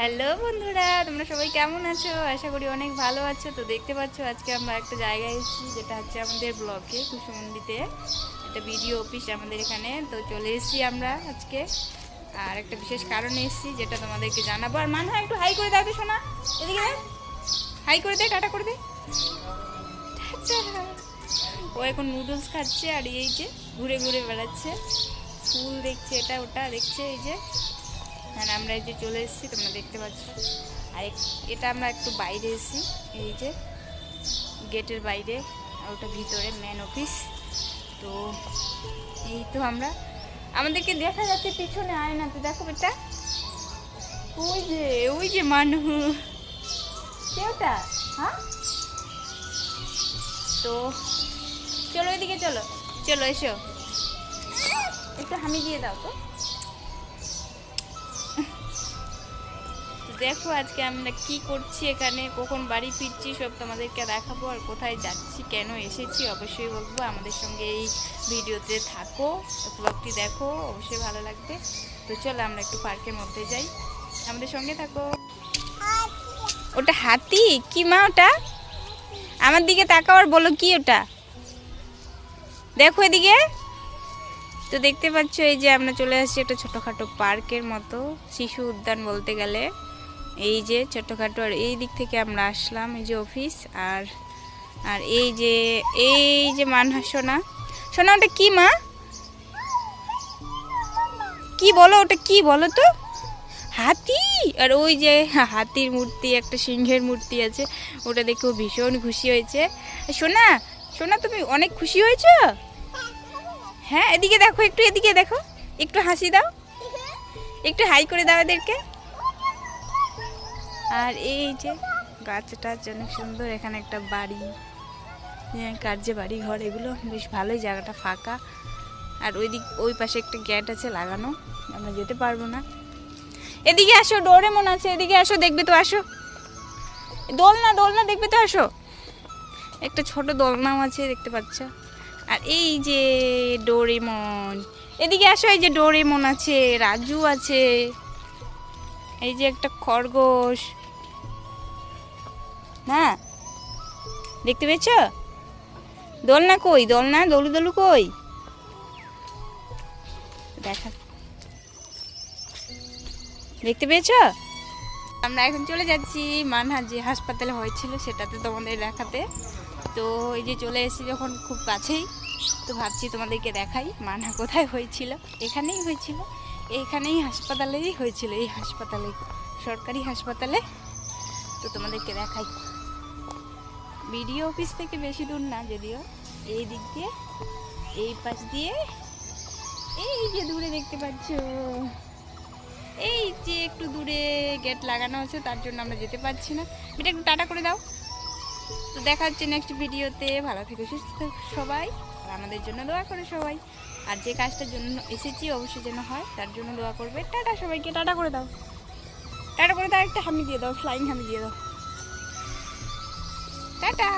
Hello বন্ধুরা, তোমরা সবাই কেমন আছো? আশা করি অনেক ভালো আছো। তো দেখতে পাচ্ছ আজকে আমরা একটা জায়গায় এসেছি, যেটা হচ্ছে আমাদের ব্লকে কুসুমন্ডিতে একটা বিডিও অফিস আমাদের এখানে। তো চলে এসেছি আমরা আজকে, আর একটা বিশেষ কারণে এসেছি যেটা তোমাদেরকে জানাবো। আর মানহা একটু হাই করে দাও তো শোনা, এদিকে হাই করে দে, টাটা করে দে। ও এখন নুডলস খাচ্ছে, আর এই যে ঘুরে ঘুরে বেড়াচ্ছে, ফুল দেখছে, এটা ওটা দেখছে। এই যে আর আমরা এই যে চলে এসেছি, তোমরা দেখতে পাচ্ছ। আর এটা আমরা একটু বাইরে এসেছি, এই যে গেটের বাইরে, আর ওটা ভিতরে মেন অফিস। তো এই তো আমাদেরকে দেখা যাচ্ছে পিছনে আয়নাতে, দেখো বেটা, ওই যে মানুষ কেউটা। হ্যাঁ, তো চলো এদিকে, চলো চলো এসো, একটু হামি দিয়ে দাও তো। দেখো আজকে আমরা কি করছি এখানে, কখন বাড়ি ফিরছি সব তোমাদেরকে দেখাবো, আর কোথায় যাচ্ছি, কেন এসেছি অবশ্যই বলবো। আমাদের সঙ্গে এই ভিডিওতে থাকো, ব্লগটি দেখো, অবশ্যই ভালো লাগবে। তো চলো আমরা একটু পার্কের মধ্যে যাই, আমাদের সঙ্গে থাকো। ওটা হাতি কি মা? ওটা আমার দিকে তাকাও আর বলো কি ওটা, দেখো এদিকে। তো দেখতে পাচ্ছ এই যে আমরা চলে আসছি একটা ছোটোখাটো পার্কের মতো, শিশু উদ্যান বলতে গেলে। এই যে ছোটোখাটো, আর এই দিক থেকে আমরা আসলাম, এই যে অফিস। আর আর এই যে মানহা সোনা, সোনা ওটা কি মা? কি বলো ওটা, কি বলো তো? হাতি। আর ওই যে হাতির মূর্তি, একটা সিংহের মূর্তি আছে, ওটা দেখেও ভীষণ খুশি হয়েছে। সোনা, সোনা তুমি অনেক খুশি হয়েছো? হ্যাঁ, এদিকে দেখো, একটু এদিকে দেখো, একটু হাসি দাও, একটু হাই করে দাও এদেরকে। আর এই যে গাছটা অনেক সুন্দর, এখানে একটা বাড়ি, কার্য বাড়ি ঘর, এগুলো বেশ ভালোই, জায়গাটা ফাঁকা। আর ওই পাশে একটা গেট আছে লাগানো, আমরা যেতে পারবো না। এদিকে আসো, ডোরেমন আছে, এদিকে আসো, দেখবে তো, আসো। দোলনা দেখবে তো, আসো। একটা ছোট দোলনাও আছে, দেখতে পাচ্ছ। আর এই যে ডোরেমন, এদিকে আসো, এই যে ডোরেমন আছে, রাজু আছে, এই যে একটা খরগোশ, না দেখতে পেয়েছ? দোলনা কই, দোলনা দলু কই, দেখা, দেখতে পেয়েছ? আমরা এখন চলে যাচ্ছি মানহা যে হাসপাতালে হয়েছিল সেটাতে তোমাদের দেখাতে। তো এই যে চলে এসেছি যখন খুব কাছেই, তো ভাবছি তোমাদেরকে দেখাই মানহা কোথায় হয়েছিল। এখানেই হয়েছিল, এইখানেই হাসপাতালেই হয়েছিল, এই হাসপাতালে, সরকারি হাসপাতালে। তো তোমাদেরকে দেখাই, বিডিও অফিস থেকে বেশি দূর না যদিও, এই দিক দিয়ে, এই পাশ দিয়ে, এই যে দূরে দেখতে পাচ্ছ, এই যে একটু দূরে গেট লাগানো আছে, তার জন্য আমরা যেতে পারছি না। এটা একটু টাটা করে দাও। তো দেখা হচ্ছে নেক্সট ভিডিওতে, ভালো থেকে সুস্থ থাকো সবাই, আর আমাদের জন্য দোয়া করো সবাই। আর যে কাজটার জন্য এসেছি অবশ্যই যেন হয়, তার জন্য দোয়া করবে। টাটা সবাইকে, টাটা করে দাও, টাটা করে দাও, একটা হামি দিয়ে দাও, ফ্লাইং হামি দিয়ে দাও, টাটা।